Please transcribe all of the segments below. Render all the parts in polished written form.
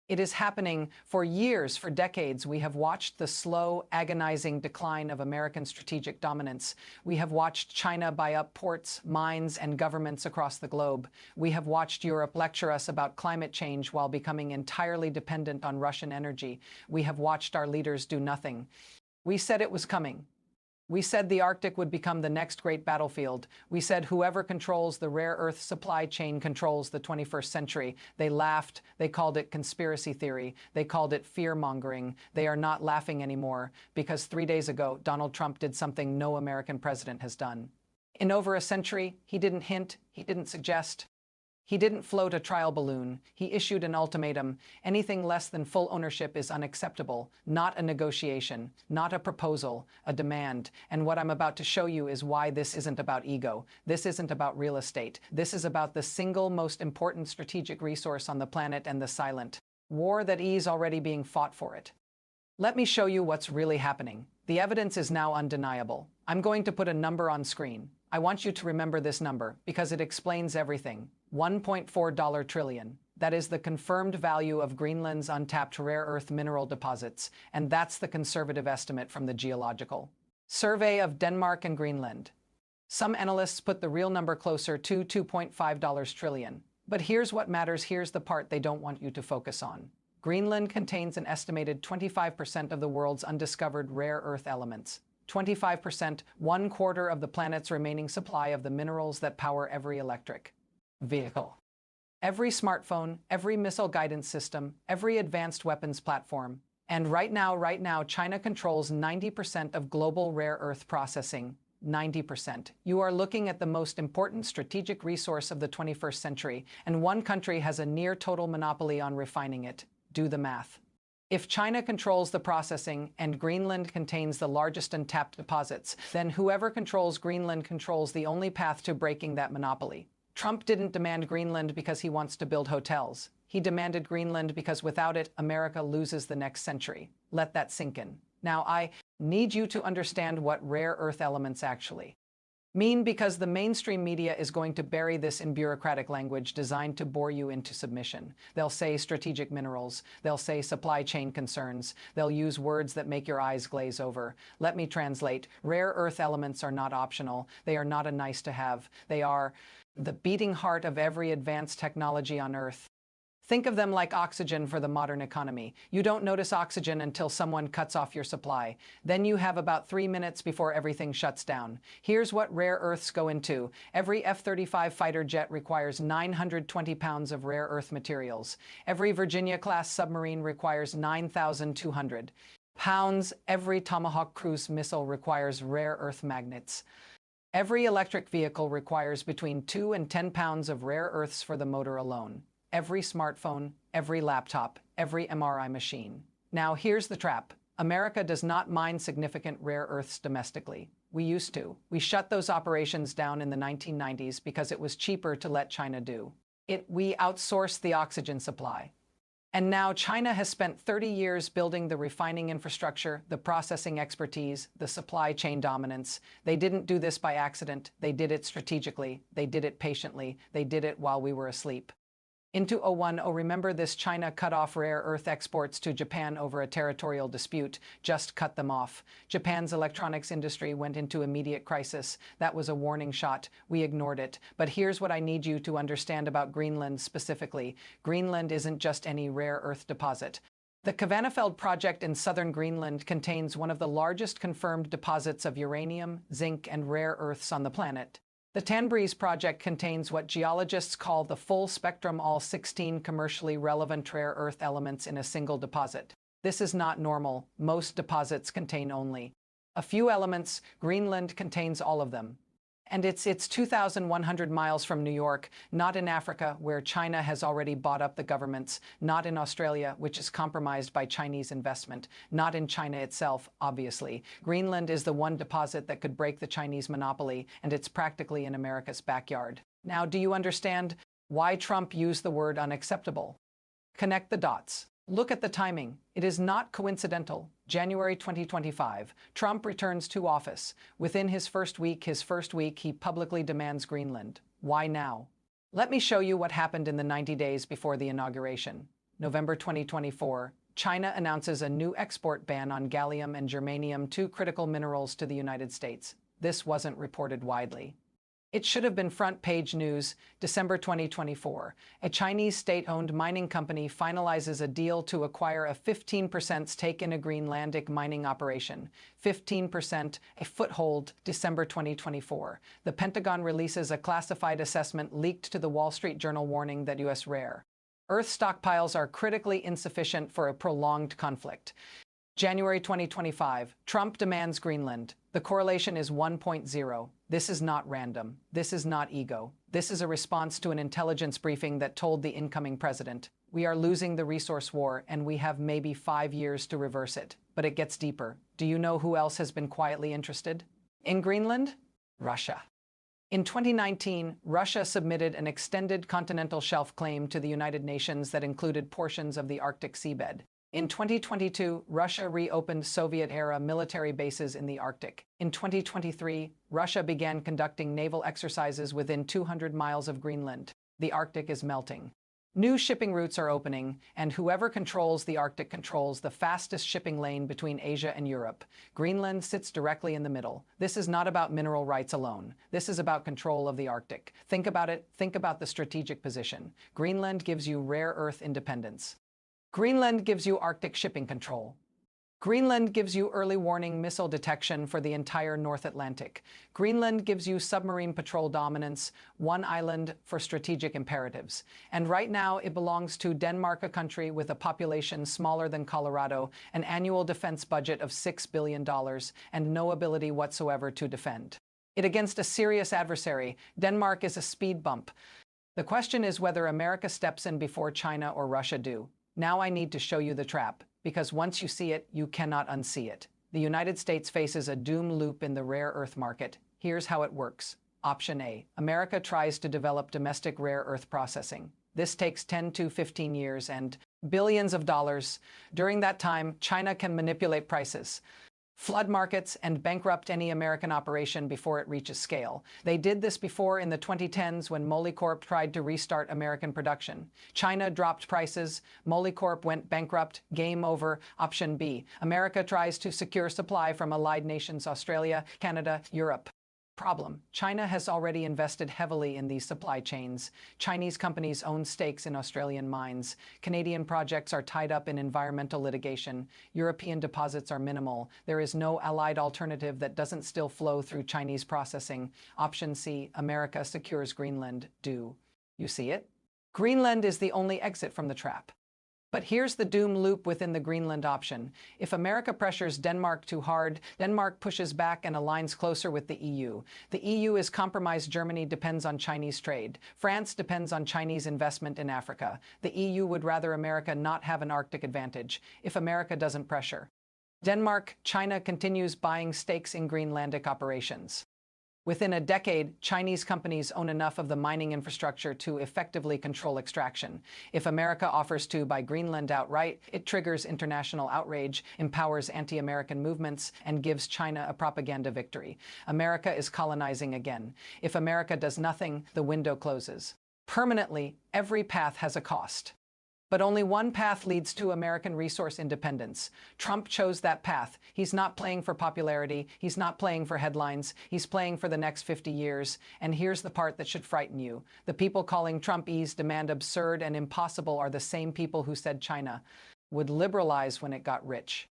It is happening for years, for decades. We have watched the slow, agonizing decline of American strategic dominance. We have watched China buy up ports, mines, and governments across the globe. We have watched Europe lecture us about climate change while becoming entirely dependent on Russian energy. We have watched our leaders do nothing. We said it was coming. We said the Arctic would become the next great battlefield. We said whoever controls the rare earth supply chain controls the 21st century. They laughed. They called it conspiracy theory. They called it fear-mongering. They are not laughing anymore because 3 days ago, Donald Trump did something no American president has done. In over a century, he didn't hint, he didn't suggest. He didn't float a trial balloon. He issued an ultimatum. Anything less than full ownership is unacceptable, not a negotiation, not a proposal, a demand. And what I'm about to show you is why this isn't about ego. This isn't about real estate. This is about the single most important strategic resource on the planet and the silent war that is already being fought for it. Let me show you what's really happening. The evidence is now undeniable. I'm going to put a number on screen. I want you to remember this number because it explains everything. $1.4 trillion. That is the confirmed value of Greenland's untapped rare earth mineral deposits, and that's the conservative estimate from the Geological Survey of Denmark and Greenland. Some analysts put the real number closer to $2.5 trillion. But here's what matters. Here's the part they don't want you to focus on. Greenland contains an estimated 25% of the world's undiscovered rare earth elements. 25%, 1/4 of the planet's remaining supply of the minerals that power every electric vehicle, every smartphone, every missile guidance system, every advanced weapons platform. And right now, China controls 90% of global rare earth processing. 90%. You are looking at the most important strategic resource of the 21st century, and one country has a near total monopoly on refining it. Do the math. If China controls the processing and Greenland contains the largest untapped deposits, then whoever controls Greenland controls the only path to breaking that monopoly. Trump didn't demand Greenland because he wants to build hotels. He demanded Greenland because without it, America loses the next century. Let that sink in. Now, I need you to understand what rare earth elements actually mean, because the mainstream media is going to bury this in bureaucratic language designed to bore you into submission. They'll say strategic minerals. They'll say supply chain concerns. They'll use words that make your eyes glaze over. Let me translate. Rare earth elements are not optional. They are not a nice to have. They are the beating heart of every advanced technology on Earth. Think of them like oxygen for the modern economy. You don't notice oxygen until someone cuts off your supply. Then you have about 3 minutes before everything shuts down. Here's what rare earths go into. Every F-35 fighter jet requires 920 pounds of rare earth materials. Every Virginia-class submarine requires 9,200 pounds. Every Tomahawk cruise missile requires rare earth magnets. Every electric vehicle requires between 2 and 10 pounds of rare earths for the motor alone. Every smartphone, every laptop, every MRI machine. Now here's the trap. America does not mine significant rare earths domestically. We used to. We shut those operations down in the 1990s because it was cheaper to let China do it. We outsourced the oxygen supply. And now China has spent 30 years building the refining infrastructure, the processing expertise, the supply chain dominance. They didn't do this by accident. They did it strategically. They did it patiently. They did it while we were asleep. Into 2010, remember this, China cut off rare earth exports to Japan over a territorial dispute, just cut them off. Japan's electronics industry went into immediate crisis. That was a warning shot. We ignored it. But here's what I need you to understand about Greenland specifically. Greenland isn't just any rare earth deposit. The Kvanefjeld project in southern Greenland contains one of the largest confirmed deposits of uranium, zinc, and rare earths on the planet. The Tanbreez project contains what geologists call the full spectrum, all 16 commercially relevant rare earth elements in a single deposit. This is not normal. Most deposits contain only a few elements. Greenland contains all of them. And it's 2,100 miles from New York, not in Africa, where China has already bought up the governments, not in Australia, which is compromised by Chinese investment, not in China itself, obviously. Greenland is the one deposit that could break the Chinese monopoly, and it's practically in America's backyard. Now, do you understand why Trump used the word unacceptable? Connect the dots. Look at the timing. It is not coincidental. January 2025, Trump returns to office. Within his first week, he publicly demands Greenland. Why now? Let me show you what happened in the 90 days before the inauguration. November 2024, China announces a new export ban on gallium and germanium, two critical minerals, to the United States. This wasn't reported widely. It should have been front-page news. December 2024, a Chinese state-owned mining company finalizes a deal to acquire a 15% stake in a Greenlandic mining operation. 15%, a foothold. December 2024, the Pentagon releases a classified assessment leaked to the Wall Street Journal warning that U.S. rare earth stockpiles are critically insufficient for a prolonged conflict. January 2025, Trump demands Greenland. The correlation is 1.0. This is not random. This is not ego. This is a response to an intelligence briefing that told the incoming president, "We are losing the resource war, and we have maybe 5 years to reverse it." But it gets deeper. Do you know who else has been quietly interested in Greenland? Russia. In 2019, Russia submitted an extended continental shelf claim to the United Nations that included portions of the Arctic seabed. In 2022, Russia reopened Soviet-era military bases in the Arctic. In 2023, Russia began conducting naval exercises within 200 miles of Greenland. The Arctic is melting. New shipping routes are opening, and whoever controls the Arctic controls the fastest shipping lane between Asia and Europe. Greenland sits directly in the middle. This is not about mineral rights alone. This is about control of the Arctic. Think about it. Think about the strategic position. Greenland gives you rare earth independence. Greenland gives you Arctic shipping control. Greenland gives you early warning missile detection for the entire North Atlantic. Greenland gives you submarine patrol dominance, one island for strategic imperatives. And right now it belongs to Denmark, a country with a population smaller than Colorado, an annual defense budget of $6 billion, and no ability whatsoever to defend it against a serious adversary. Denmark is a speed bump. The question is whether America steps in before China or Russia do. Now I need to show you the trap, because once you see it, you cannot unsee it. The United States faces a doom loop in the rare earth market. Here's how it works. Option A. America tries to develop domestic rare earth processing. This takes 10 to 15 years and billions of dollars. During that time, China can manipulate prices, flood markets, and bankrupt any American operation before it reaches scale. They did this before in the 2010s when Molycorp tried to restart American production. China dropped prices, Molycorp went bankrupt, game over. Option B. America tries to secure supply from allied nations Australia, Canada, Europe. Problem: China has already invested heavily in these supply chains. Chinese companies own stakes in Australian mines. Canadian projects are tied up in environmental litigation. European deposits are minimal. There is no allied alternative that doesn't still flow through Chinese processing. Option C. America secures Greenland. Do you see it? Greenland is the only exit from the trap. But here's the doom loop within the Greenland option. If America pressures Denmark too hard, Denmark pushes back and aligns closer with the EU. The EU is compromised. Germany depends on Chinese trade. France depends on Chinese investment in Africa. The EU would rather America not have an Arctic advantage if America doesn't pressure Denmark. China continues buying stakes in Greenlandic operations. Within a decade, Chinese companies own enough of the mining infrastructure to effectively control extraction. If America offers to buy Greenland outright, it triggers international outrage, empowers anti-American movements, and gives China a propaganda victory. America is colonizing again. If America does nothing, the window closes permanently. Every path has a cost. But only one path leads to American resource independence. Trump chose that path. He's not playing for popularity. He's not playing for headlines. He's playing for the next 50 years. And here's the part that should frighten you. The people calling Trump's demand absurd and impossible are the same people who said China would liberalize when it got rich.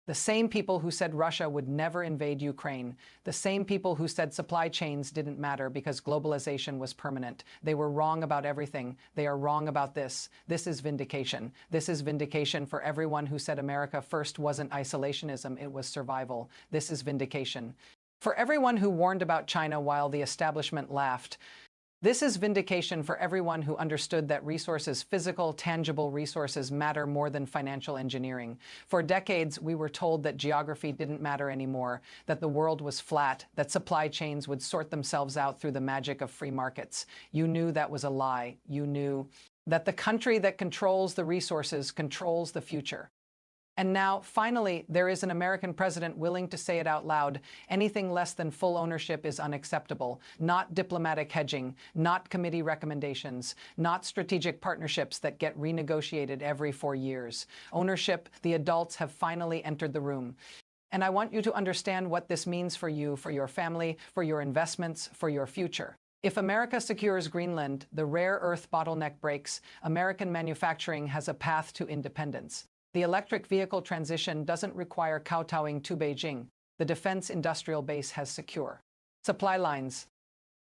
The same people who said Russia would never invade Ukraine. The same people who said supply chains didn't matter because globalization was permanent. They were wrong about everything. They are wrong about this. This is vindication. This is vindication for everyone who said America first wasn't isolationism, it was survival. This is vindication for everyone who warned about China while the establishment laughed. This is vindication for everyone who understood that resources, physical, tangible resources, matter more than financial engineering. For decades, we were told that geography didn't matter anymore, that the world was flat, that supply chains would sort themselves out through the magic of free markets. You knew that was a lie. You knew that the country that controls the resources controls the future. And now, finally, there is an American president willing to say it out loud. Anything less than full ownership is unacceptable. Not diplomatic hedging, not committee recommendations, not strategic partnerships that get renegotiated every 4 years. Ownership, the adults have finally entered the room. And I want you to understand what this means for you, for your family, for your investments, for your future. If America secures Greenland, the rare earth bottleneck breaks, American manufacturing has a path to independence. The electric vehicle transition doesn't require kowtowing to Beijing. The defense industrial base has secure supply lines.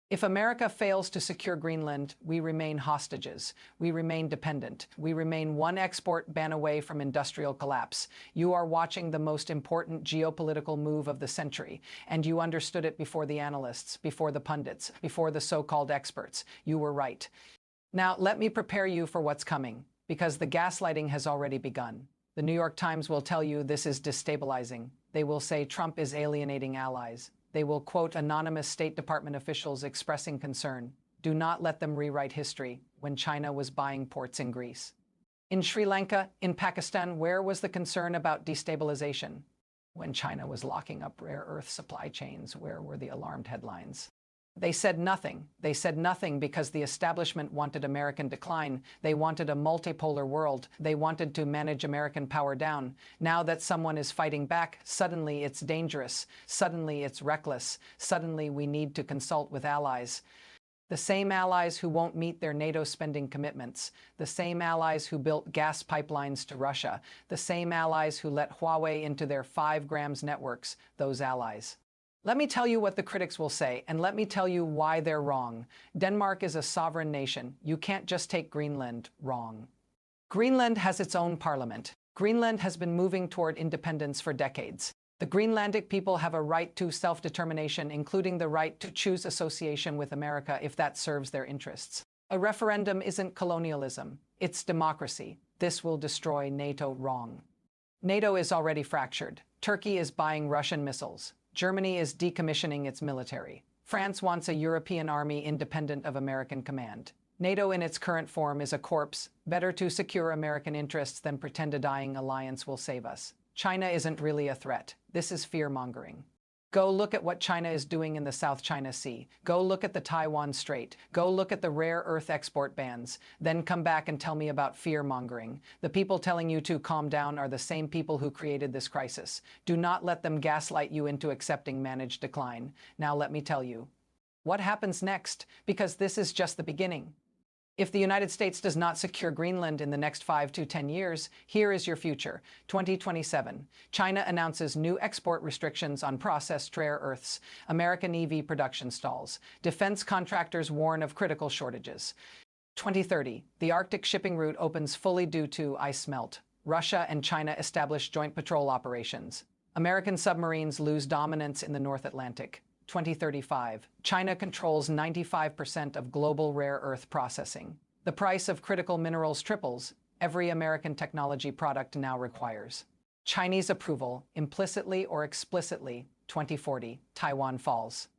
If America fails to secure Greenland, we remain hostages. We remain dependent. We remain one export ban away from industrial collapse. You are watching the most important geopolitical move of the century, and you understood it before the analysts, before the pundits, before the so-called experts. You were right. Now, let me prepare you for what's coming, because the gaslighting has already begun. The New York Times will tell you this is destabilizing. They will say Trump is alienating allies. They will quote anonymous State Department officials expressing concern. Do not let them rewrite history when China was buying ports in Greece. In Sri Lanka, in Pakistan, where was the concern about destabilization? When China was locking up rare earth supply chains, where were the alarmed headlines? They said nothing. They said nothing because the establishment wanted American decline. They wanted a multipolar world. They wanted to manage American power down. Now that someone is fighting back, suddenly it's dangerous. Suddenly it's reckless. Suddenly we need to consult with allies. The same allies who won't meet their NATO spending commitments. The same allies who built gas pipelines to Russia. The same allies who let Huawei into their 5 grams networks. Those allies. Let me tell you what the critics will say, and let me tell you why they're wrong. Denmark is a sovereign nation. You can't just take Greenland. Wrong. Greenland has its own parliament. Greenland has been moving toward independence for decades. The Greenlandic people have a right to self-determination, including the right to choose association with America if that serves their interests. A referendum isn't colonialism. It's democracy. This will destroy NATO. Wrong. NATO is already fractured. Turkey is buying Russian missiles. Germany is decommissioning its military. France wants a European army independent of American command. NATO in its current form is a corpse. Better to secure American interests than pretend a dying alliance will save us. China isn't really a threat. This is fear-mongering. Go look at what China is doing in the South China Sea. Go look at the Taiwan Strait. Go look at the rare earth export bans. Then come back and tell me about fear-mongering. The people telling you to calm down are the same people who created this crisis. Do not let them gaslight you into accepting managed decline. Now let me tell you what happens next, because this is just the beginning. If the United States does not secure Greenland in the next 5 to 10 years, here is your future. 2027. China announces new export restrictions on processed rare earths. American EV production stalls. Defense contractors warn of critical shortages. 2030. The Arctic shipping route opens fully due to ice melt. Russia and China establish joint patrol operations. American submarines lose dominance in the North Atlantic. 2035. China controls 95% of global rare earth processing. The price of critical minerals triples. Every American technology product now requires Chinese approval, implicitly or explicitly. 2040. Taiwan falls.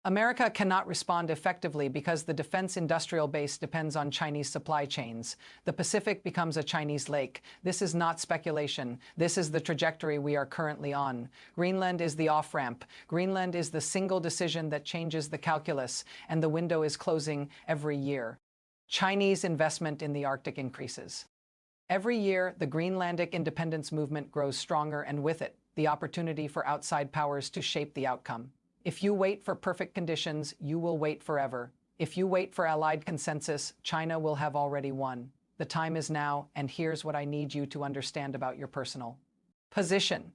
America cannot respond effectively because the defense industrial base depends on Chinese supply chains. The Pacific becomes a Chinese lake. This is not speculation. This is the trajectory we are currently on. Greenland is the off-ramp. Greenland is the single decision that changes the calculus, and the window is closing every year. Chinese investment in the Arctic increases. Every year, the Greenlandic independence movement grows stronger, and with it, the opportunity for outside powers to shape the outcome. If you wait for perfect conditions, you will wait forever. If you wait for allied consensus, China will have already won. The time is now, and here's what I need you to understand about your personal position.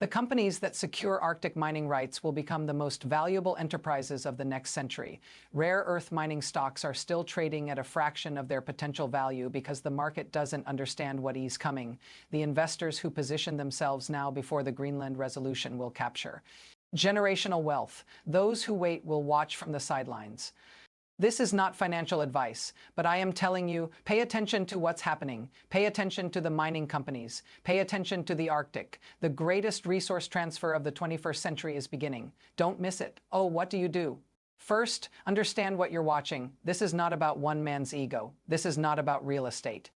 The companies that secure Arctic mining rights will become the most valuable enterprises of the next century. Rare earth mining stocks are still trading at a fraction of their potential value because the market doesn't understand what is coming. The investors who position themselves now before the Greenland resolution will capture generational wealth. Those who wait will watch from the sidelines. This is not financial advice, but I am telling you, pay attention to what's happening. Pay attention to the mining companies. Pay attention to the Arctic. The greatest resource transfer of the 21st century is beginning. Don't miss it. Oh, what do you do? First, understand what you're watching. This is not about one man's ego. This is not about real estate.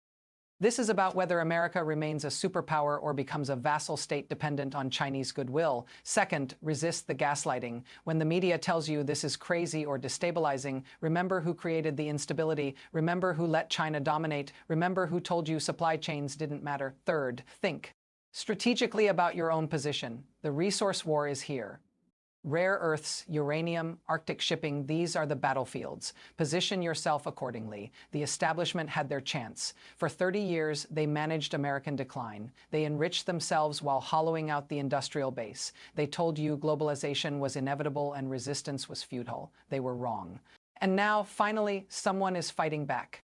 This is about whether America remains a superpower or becomes a vassal state dependent on Chinese goodwill. Second, resist the gaslighting. When the media tells you this is crazy or destabilizing, remember who created the instability. Remember who let China dominate. Remember who told you supply chains didn't matter. Third, think strategically about your own position. The resource war is here. Rare earths, uranium, Arctic shipping, these are the battlefields. Position yourself accordingly. The establishment had their chance. For 30 years, they managed American decline. They enriched themselves while hollowing out the industrial base. They told you globalization was inevitable and resistance was futile. They were wrong. And now, finally, someone is fighting back.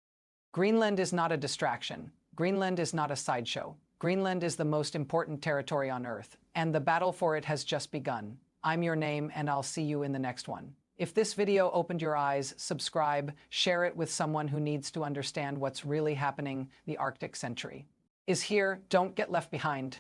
Greenland is not a distraction. Greenland is not a sideshow. Greenland is the most important territory on Earth, and the battle for it has just begun. I'm your name, and I'll see you in the next one. If this video opened your eyes, subscribe, share it with someone who needs to understand what's really happening. The Arctic century is here. Don't get left behind.